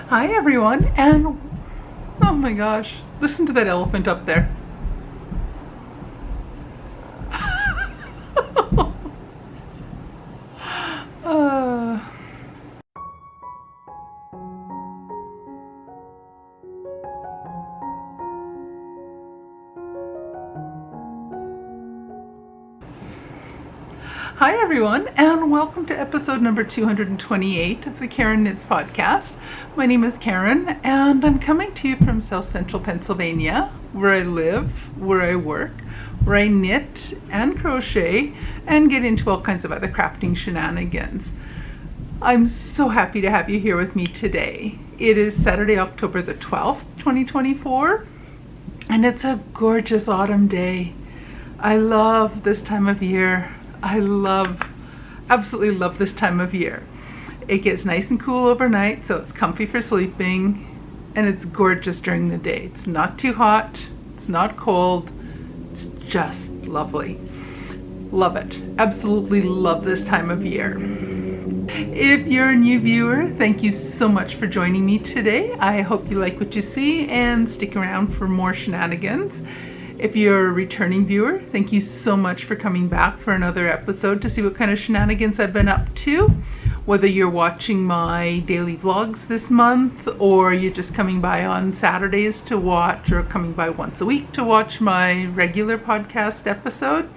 Hi everyone, and oh my gosh, listen to that elephant up there. uh, Hi everyone, and welcome to episode number 228 of the Karen Knits podcast. My name is Karen, and I'm coming to you from South Central Pennsylvania, where I live, where I work, where I knit and crochet and get into all kinds of other crafting shenanigans. I'm so happy to have you here with me today. It is Saturday, October the 12th, 2024, and it's a gorgeous autumn day. I love this time of year. Absolutely love this time of year. It gets nice and cool overnight, so it's comfy for sleeping, and it's gorgeous during the day. It's not too hot, it's not cold, it's just lovely. Love it. Absolutely love this time of year. If you're a new viewer, thank you so much for joining me today. I hope you like what you see and stick around for more shenanigans. If you're a returning viewer, thank you so much for coming back for another episode to see what kind of shenanigans I've been up to. Whether you're watching my daily vlogs this month, or you're just coming by on Saturdays to watch, or coming by once a week to watch my regular podcast episode,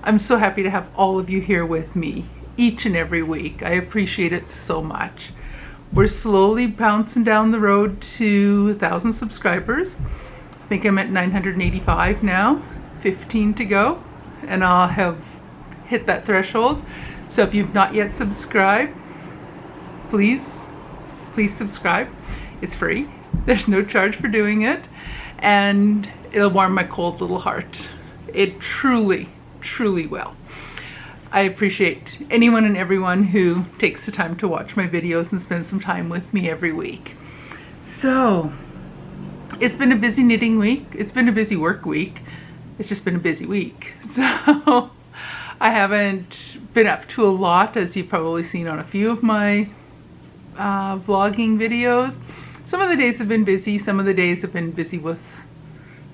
I'm so happy to have all of you here with me each and every week. I appreciate it so much. We're slowly bouncing down the road to 1,000 subscribers. I think I'm at 985 now, 15 to go, and I'll have hit that threshold. So if you've not yet subscribed, please subscribe. It's free. There's no charge for doing it, and it'll warm my cold little heart. It truly will. I appreciate anyone and everyone who takes the time to watch my videos and spend some time with me every week. So, it's been a busy knitting week. It's been a busy work week. It's just been a busy week. So I haven't been up to a lot, as you've probably seen on a few of my vlogging videos. Some of the days have been busy. Some of the days have been busy with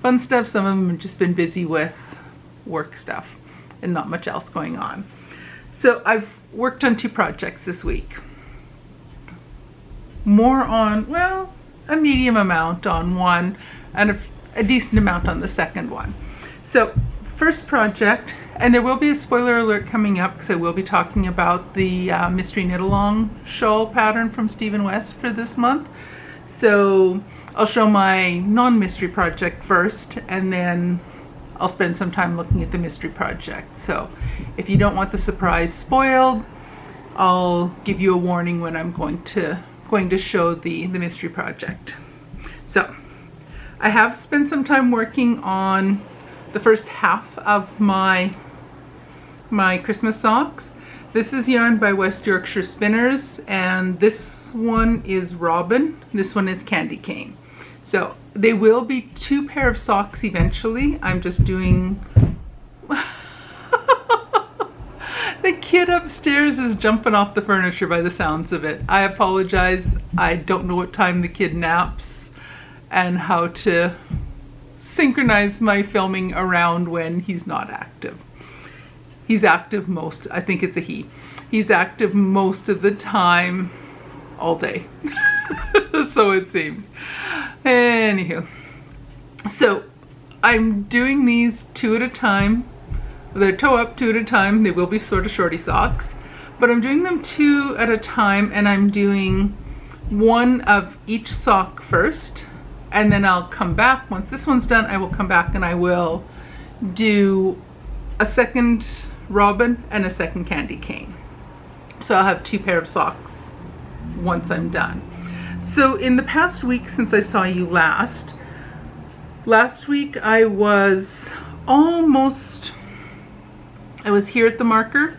fun stuff. Some of them have just been busy with work stuff and not much else going on. So I've worked on 2 projects this week. More on, well, a medium amount on one and a decent amount on the second one. So first project, and there will be a spoiler alert coming up because I will be talking about the mystery knit along shawl pattern from Stephen West for this month. So I'll show my non-mystery project first, and then I'll spend some time looking at the mystery project. So if you don't want the surprise spoiled, I'll give you a warning when I'm going to show the mystery project. So I have spent some time working on the first half of my Christmas socks. This is yarn by West Yorkshire Spinners, and this one is Robin, this one is Candy Cane. So they will be 2 pair of socks eventually. I'm just doing the kid upstairs is jumping off the furniture by the sounds of it. I apologize. I don't know what time the kid naps and how to synchronize my filming around when he's not active. He's active most, I think it's a he. He's active most of the time, all day. So it seems. Anywho. So I'm doing these 2 at a time. They're toe up 2 at a time. They will be sort of shorty socks, but I'm doing them 2 at a time, and I'm doing 1 of each sock first, and then I'll come back. Once this one's done, I will come back and I will do a second Robin and a second Candy Cane. So I'll have 2 pair of socks once I'm done. So in the past week since I saw you last week I was here at the marker.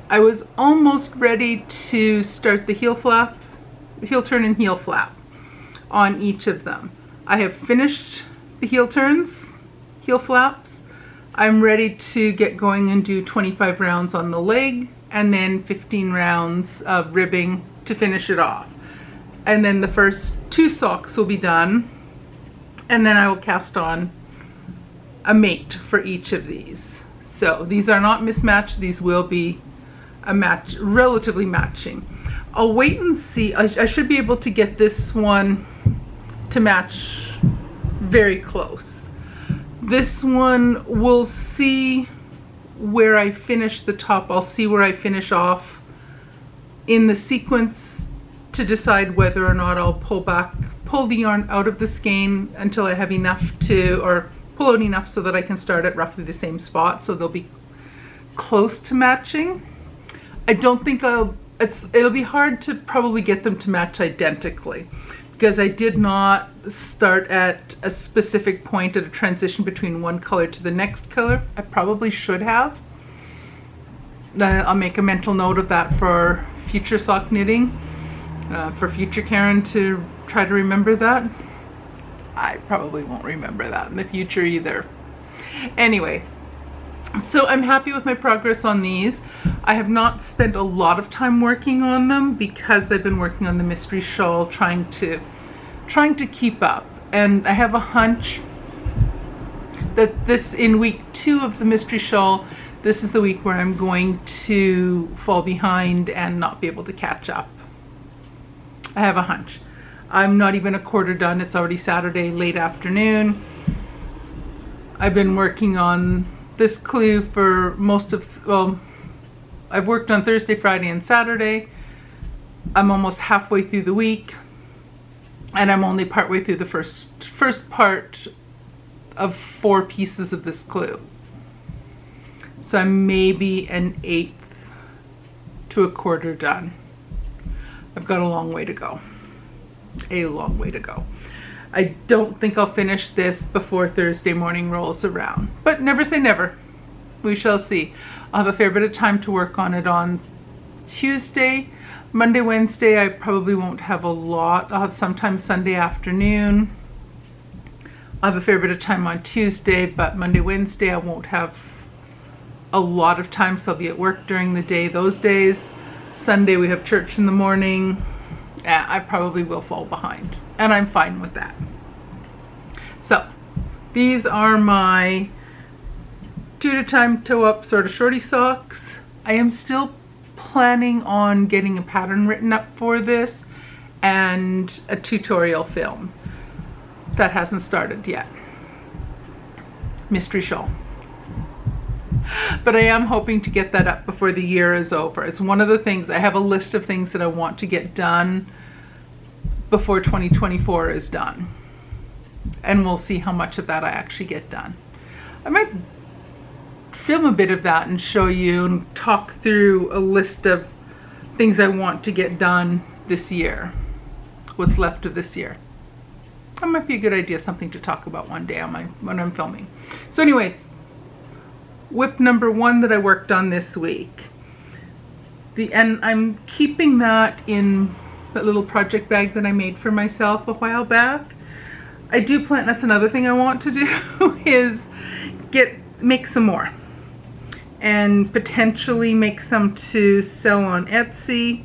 I was almost ready to start the heel turn and heel flap on each of them. I have finished the heel turns, heel flaps. I'm ready to get going and do 25 rounds on the leg and then 15 rounds of ribbing to finish it off. and then the first 2 socks will be done, and then I will cast on a mate for each of these. So these are not mismatched, these will be a match, relatively matching. I'll wait and see. I should be able to get this one to match very close. This one, we'll see where I finish the top. I'll see where I finish off in the sequence to decide whether or not I'll pull the yarn out of the skein until I have enough or pull out enough so that I can start at roughly the same spot, so they'll be close to matching. I don't think it'll be hard to probably get them to match identically, because I did not start at a specific point at a transition between one color to the next color. I probably should have. I'll make a mental note of that for future sock knitting, for future Karen to try to remember that. I probably won't remember that in the future either. Anyway, so I'm happy with my progress on these. I have not spent a lot of time working on them because I've been working on the mystery shawl, trying to keep up. And I have a hunch that this, in week 2 of the mystery shawl, this is the week where I'm going to fall behind and not be able to catch up. I have a hunch. I'm not even a quarter done. It's already Saturday late afternoon. I've been working on this clue for I've worked on Thursday, Friday, and Saturday. I'm almost halfway through the week, and I'm only partway through the first part of 4 pieces of this clue. So I'm maybe an 1/8 to a quarter done. I've got a long way to go. A long way to go. I don't think I'll finish this before Thursday morning rolls around, but never say never. We shall see. I'll have a fair bit of time to work on it on Tuesday. Monday, Wednesday, I probably won't have a lot. I'll have sometime Sunday afternoon. I'll have a fair bit of time on Tuesday, but Monday, Wednesday, I won't have a lot of time, so I'll be at work during the day those days. Sunday, we have church in the morning. I probably will fall behind, and I'm fine with that. So these are my 2 at a time toe up sort of shorty socks. I am still planning on getting a pattern written up for this and a tutorial film. That hasn't started yet. Mystery shawl. But I am hoping to get that up before the year is over. It's one of the things, I have a list of things that I want to get done before 2024 is done. And we'll see how much of that I actually get done. I might film a bit of that and show you and talk through a list of things I want to get done this year. What's left of this year. That might be a good idea, something to talk about one day on when I'm filming. So anyways, whip number 1 that I worked on this week. And I'm keeping that in that little project bag that I made for myself a while back. I do plan, that's another thing I want to do, is make some more. And potentially make some to sell on Etsy,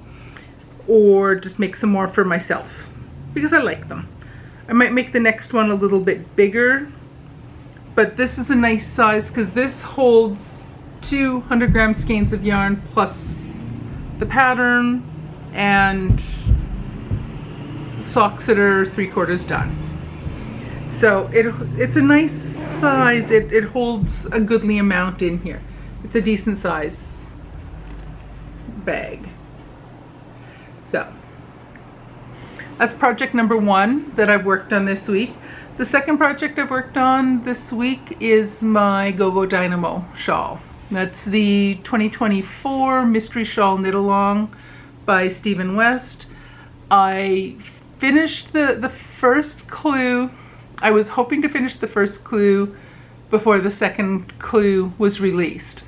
or just make some more for myself, because I like them. I might make the next one a little bit bigger, but this is a nice size because this holds 200-gram skeins of yarn plus the pattern and socks that are 3/4 done. So it's a nice size. It holds a goodly amount in here. It's a decent size bag. So that's project number 1 that I've worked on this week. The second project I've worked on this week is my Go-Go Dynamo shawl. That's the 2024 Mystery Shawl Knit Along by Stephen West. I finished the first clue. I was hoping to finish the first clue before the second clue was released.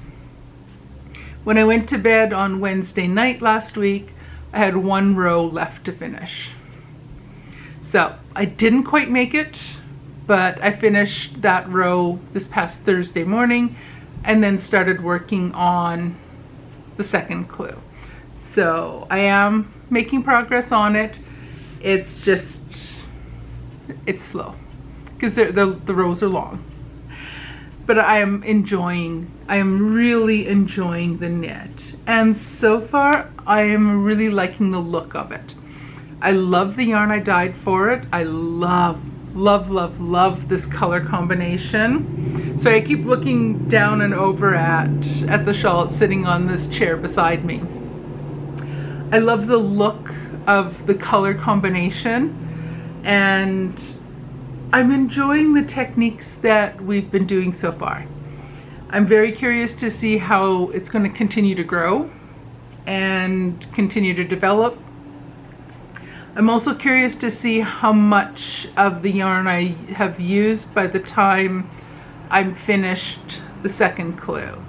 When I went to bed on Wednesday night last week, I had 1 row left to finish. So I didn't quite make it, but I finished that row this past Thursday morning and then started working on the second clue. So I am making progress on it. It's just, it's slow because the rows are long. But I am really enjoying the knit. And so far, I am really liking the look of it. I love the yarn I dyed for it. I love this color combination. So I keep looking down and over at the shawl. It's sitting on this chair beside me. I love the look of the color combination, and I'm enjoying the techniques that we've been doing so far. I'm very curious to see how it's going to continue to grow and continue to develop. I'm also curious to see how much of the yarn I have used by the time I'm finished the second clue,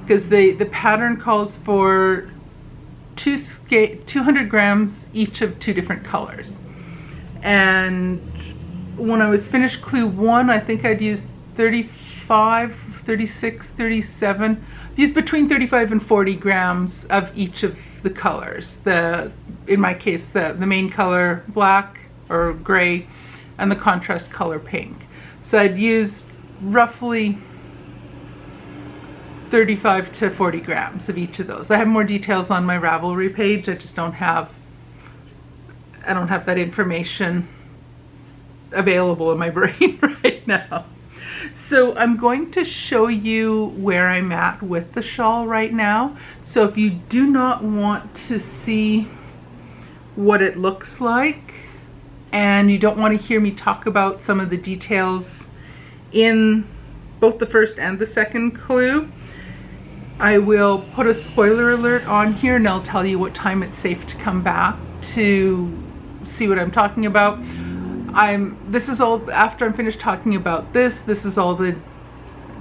because the pattern calls for 200 grams each of 2 different colors. And when I was finished clue 1, I think I'd used 35, 36, 37, used between 35 and 40 grams of each of the colors. In my case, the main color black or gray and the contrast color pink. So I'd use roughly 35 to 40 grams of each of those. I have more details on my Ravelry page. I just don't have that information available in my brain right now. So I'm going to show you where I'm at with the shawl right now. So if you do not want to see what it looks like, and you don't want to hear me talk about some of the details in both the first and the second clue, I will put a spoiler alert on here, and I'll tell you what time it's safe to come back to see what I'm talking about. This is all after I'm finished talking about this. This is all the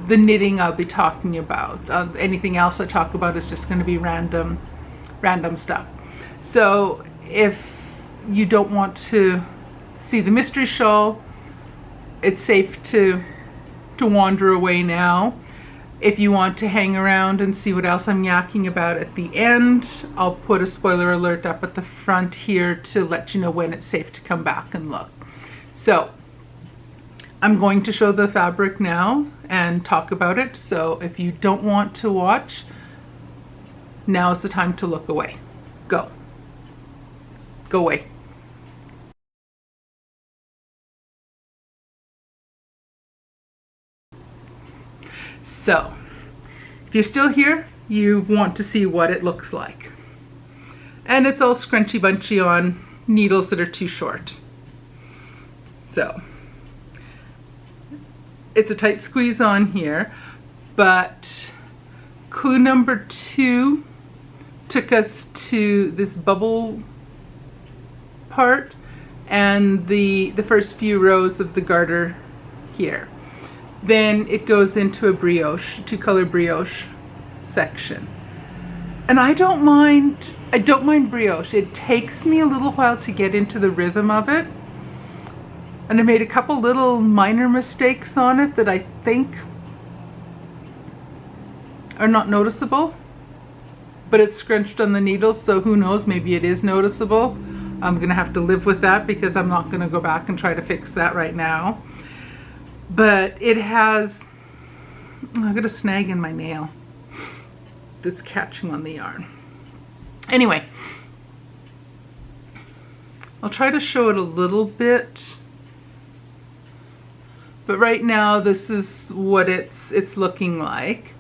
knitting I'll be talking about. Anything else I talk about is just going to be random stuff. So if you don't want to see the mystery shawl, it's safe to wander away now. If you want to hang around and see what else I'm yakking about at the end, I'll put a spoiler alert up at the front here to let you know when it's safe to come back and look. So I'm going to show the fabric now and talk about it. So if you don't want to watch, now is the time to look away. Go away. So if you're still here, you want to see what it looks like. And it's all scrunchy bunchy on needles that are too short. So it's a tight squeeze on here, but clue number 2 took us to this bubble part and the first few rows of the garter here. Then it goes into a brioche, 2-color brioche section. And I don't mind brioche. It takes me a little while to get into the rhythm of it. And I made a couple little minor mistakes on it that I think are not noticeable. But it's scrunched on the needles, so who knows, maybe it is noticeable. I'm gonna have to live with that because I'm not gonna go back and try to fix that right now. But it has, I've got a snag in my nail that's catching on the yarn. Anyway, I'll try to show it a little bit. But right now, this is what it's looking like.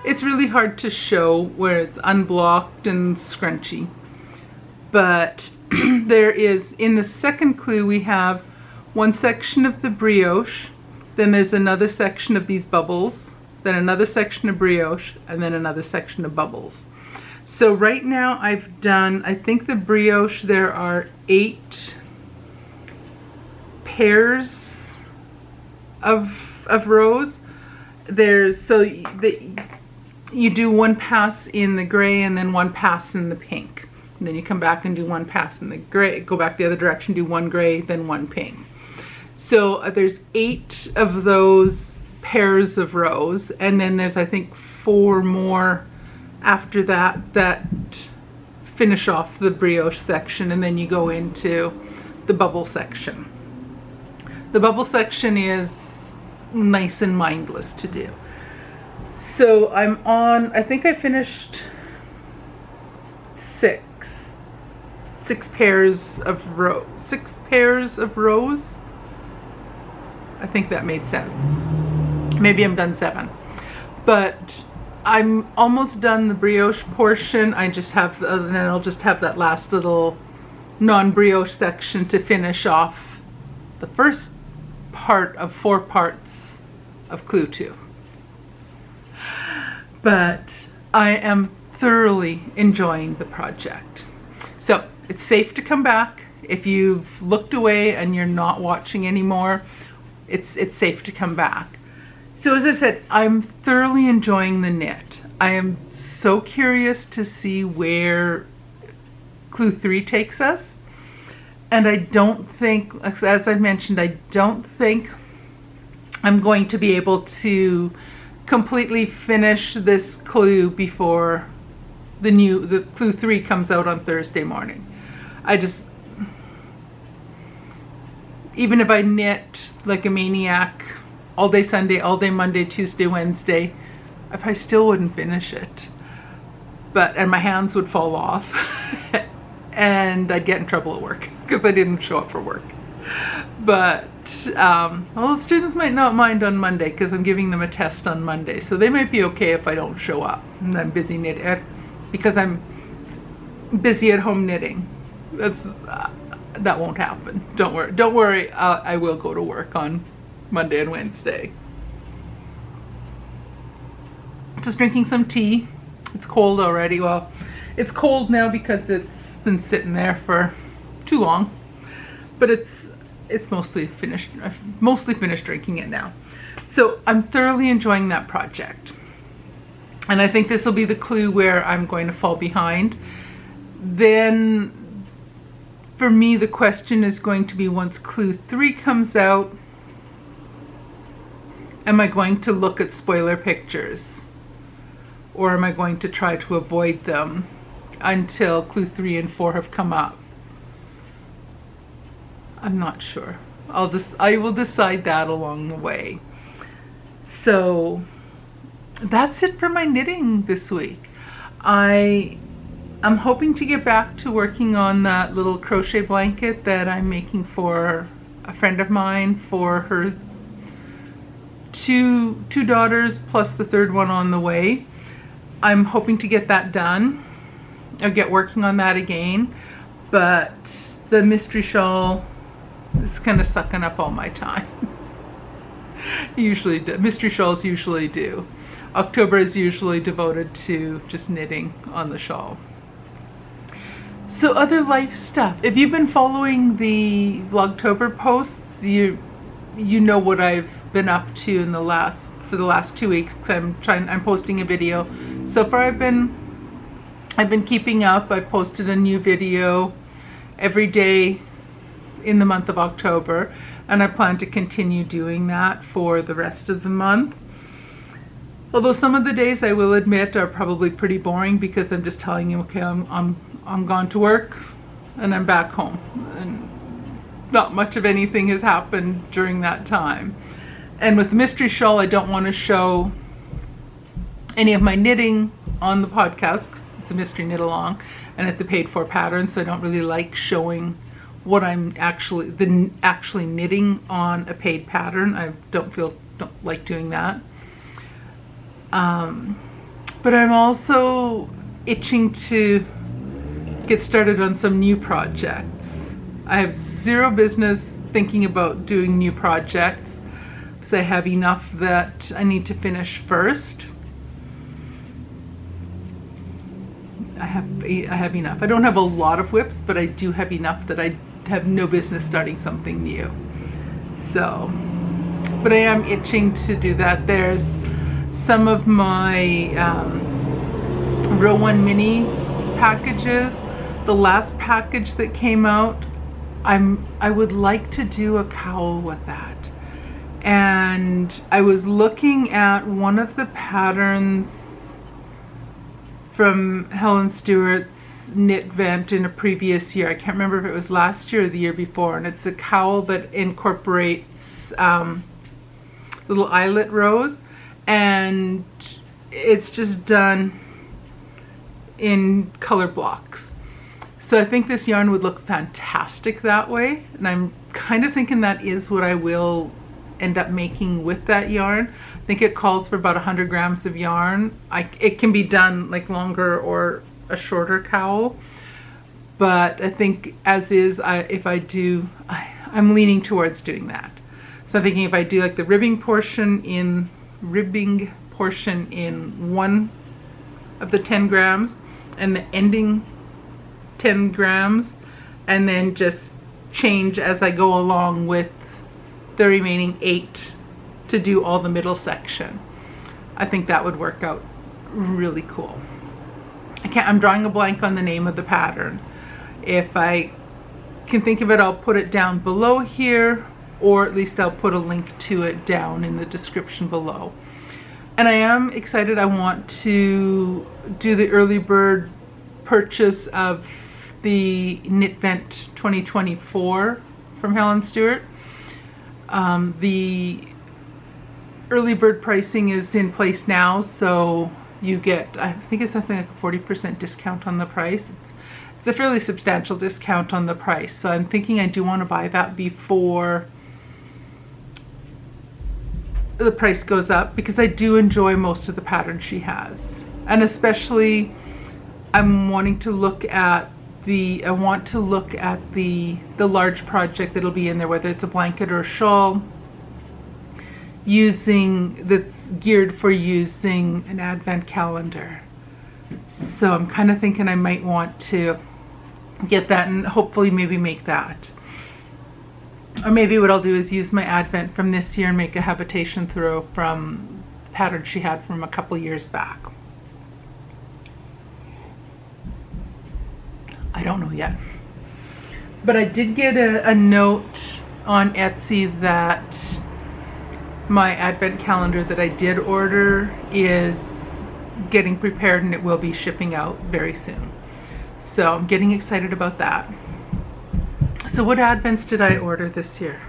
It's really hard to show where it's unblocked and scrunchy. But there is, in the second clue, we have one section of the brioche, then there's another section of these bubbles, then another section of brioche, and then another section of bubbles. So right now I've done, I think the brioche, there are 8 pairs of rows. You do one pass in the gray and then one pass in the pink. And then you come back and do one pass in the gray, go back the other direction, do one gray, then one pink. So there's 8 of those pairs of rows, and then there's, I think, 4 more after that finish off the brioche section, and then you go into the bubble section. The bubble section is nice and mindless to do. So I'm on, I think I finished six pairs of rows. I think that made sense. Maybe I'm done 7, but I'm almost done the brioche portion. I just have, and then I'll just have that last little non-brioche section to finish off the first part of 4 parts of Clue 2. But I am thoroughly enjoying the project. So it's safe to come back. If you've looked away and you're not watching anymore, it's safe to come back. So as I said, I'm thoroughly enjoying the knit. I am so curious to see where Clue 3 takes us. And I don't think, as I mentioned, I don't think I'm going to be able to completely finish this clue before the Clue 3 comes out on Thursday morning. Even if I knit like a maniac all day Sunday, all day Monday, Tuesday, Wednesday, I probably still wouldn't finish it. And my hands would fall off and I'd get in trouble at work because I didn't show up for work. But students might not mind on Monday because I'm giving them a test on Monday, so they might be okay if I don't show up and I'm busy knitting because I'm busy at home knitting. That won't happen. Don't worry. I will go to work on Monday and Wednesday. Just drinking some tea. It's cold already. Well, it's cold now because it's been sitting there for too long, but it's mostly finished. I've mostly finished drinking it now. So I'm thoroughly enjoying that project. And I think this will be the clue where I'm going to fall behind. Then for me, the question is going to be, once Clue 3 comes out, am I going to look at spoiler pictures? Or am I going to try to avoid them until Clue 3 and 4 have come up? I'm not sure. I will decide that along the way. So that's it for my knitting this week. I'm hoping to get back to working on that little crochet blanket that I'm making for a friend of mine for her two daughters plus the third one on the way. I'm hoping to get that done. I'll get working on that again, but the mystery shawl is kind of sucking up all my time. Mystery shawls usually do. October is usually devoted to just knitting on the shawl. So other life stuff. If you've been following the Vlogtober posts, you know what I've been up to for the last 2 weeks. I'm posting a video. So far I've been keeping up. I posted a new video every day in the month of October, and I plan to continue doing that for the rest of the month. Although some of the days, I will admit, are probably pretty boring because I'm just telling you, okay, I'm gone to work and I'm back home, and not much of anything has happened during that time. And with the mystery shawl, I don't want to show any of my knitting on the podcast because it's a mystery knit along and it's a paid for pattern, so I don't really like showing what I'm actually knitting on a paid pattern. I don't like doing that. But I'm also itching to get started on some new projects. I have zero business thinking about doing new projects because I have enough that I need to finish first. I have enough. I don't have a lot of whips, but I do have enough that I have no business starting something new. So, but I am itching to do that. There's some of my Row 1 mini packages. The last package that came out, I would like to do a cowl with that. And I was looking at one of the patterns from Helen Stewart's knit vent in a previous year. I can't remember if it was last year or the year before, and it's a cowl that incorporates little eyelet rows, and it's just done in color blocks. So I think this yarn would look fantastic that way, and I'm kind of thinking that is what I will end up making with that yarn. I think it calls for about 100 grams of yarn. It can be done like longer or a shorter cowl, but I think as is, I'm leaning towards doing that. So I'm thinking if I do like the ribbing portion in one of the 10 grams and the ending 10 grams, and then just change as I go along with the remaining 8 to do all the middle section. I think that would work out really cool. I'm drawing a blank on the name of the pattern. If I can think of it, I'll put it down below here, or at least I'll put a link to it down in the description below. And I am excited. I want to do the early bird purchase of the Knit Vent 2024 from Helen Stewart. The early bird pricing is in place now, so you get, I think it's something like a 40% discount on the price. It's a fairly substantial discount on the price, so I'm thinking I do want to buy that before the price goes up, because I do enjoy most of the patterns she has, and especially I'm wanting to look at the large project that'll be in there, whether it's a blanket or a shawl, that's geared for using an advent calendar. So I'm kind of thinking I might want to get that and hopefully maybe make that. Or maybe what I'll do is use my advent from this year and make a habitation throw from the pattern she had from a couple years back. I don't know yet. But I did get a note on Etsy that my advent calendar that I did order is getting prepared and it will be shipping out very soon. So I'm getting excited about that. So what advents did I order this year?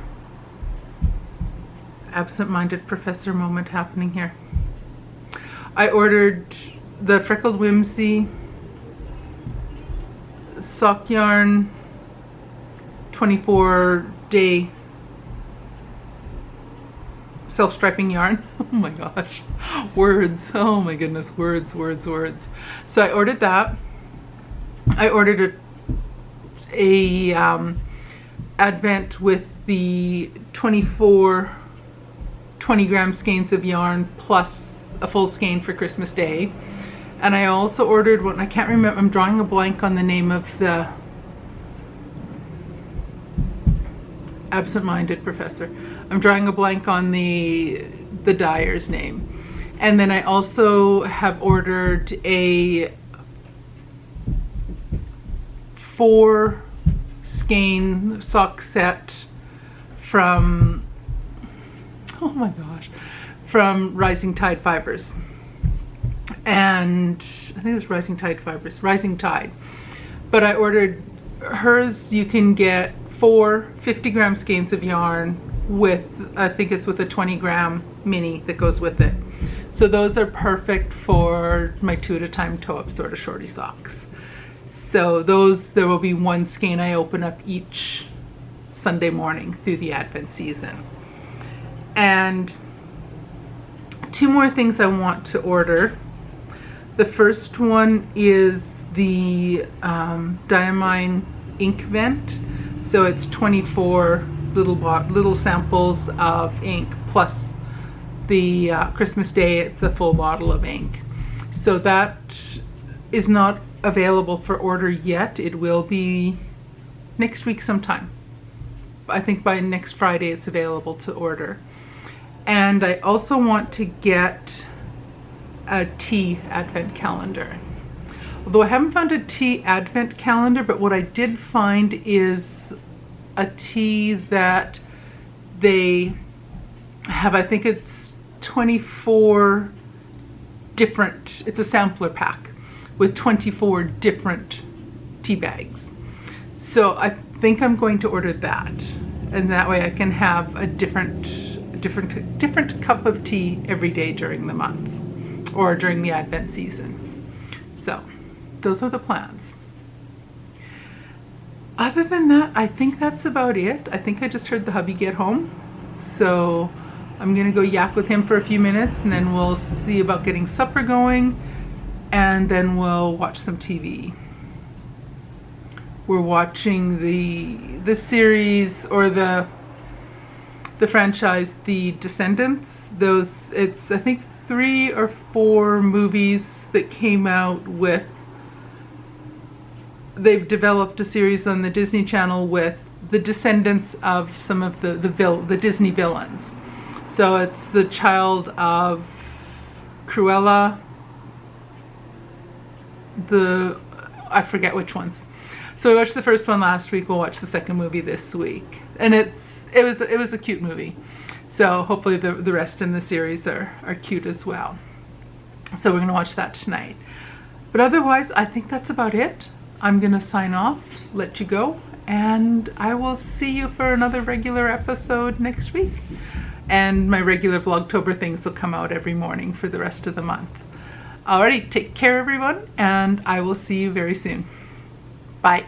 Absent-minded professor moment happening here. I ordered the Freckled Whimsy sock yarn 24-day self-striping yarn. Oh my gosh, words, oh my goodness, words. So I ordered that. I ordered a advent with the 24 20-gram skeins of yarn plus a full skein for Christmas Day. And I also ordered one, I can't remember, I'm drawing a blank on the name of the absent-minded professor. I'm drawing a blank on the dyer's name. And then I also have ordered a 4 skein sock set from, oh my gosh, from Rising Tide Fibers. And I think it's Rising Tide. But I ordered hers. You can get 4 50-gram skeins of yarn with, I think it's with a 20-gram mini that goes with it. So those are perfect for my 2 at a time toe-up sort of shorty socks. So those, there will be 1 skein I open up each Sunday morning through the Advent season. And 2 more things I want to order. The first one is the Diamine ink vent. So it's 24 little samples of ink plus the Christmas Day, it's a full bottle of ink. So that is not available for order yet. It will be next week sometime. I think by next Friday it's available to order. And I also want to get a tea advent calendar. Although I haven't found a tea advent calendar, but what I did find is a tea that they have, I think it's 24 different, it's a sampler pack with 24 different tea bags. So I think I'm going to order that, and that way I can have a different cup of tea every day during the month or during the Advent season. So those are the plans. Other than that, I think that's about it. I think I just heard the hubby get home, so I'm gonna go yak with him for a few minutes, and then we'll see about getting supper going, and then we'll watch some TV. We're watching the series, or the franchise, The Descendants. It's I think 3 or 4 movies that came out with. They've developed a series on the Disney Channel with the descendants of some of the Disney villains. So it's the child of Cruella, I forget which ones. So we watched the first one last week. We'll watch the second movie this week, and it was a cute movie. So hopefully the rest in the series are cute as well. So we're gonna watch that tonight. But otherwise, I think that's about it. I'm gonna sign off, let you go, and I will see you for another regular episode next week. And my regular Vlogtober things will come out every morning for the rest of the month. Alrighty, take care everyone, and I will see you very soon. Bye.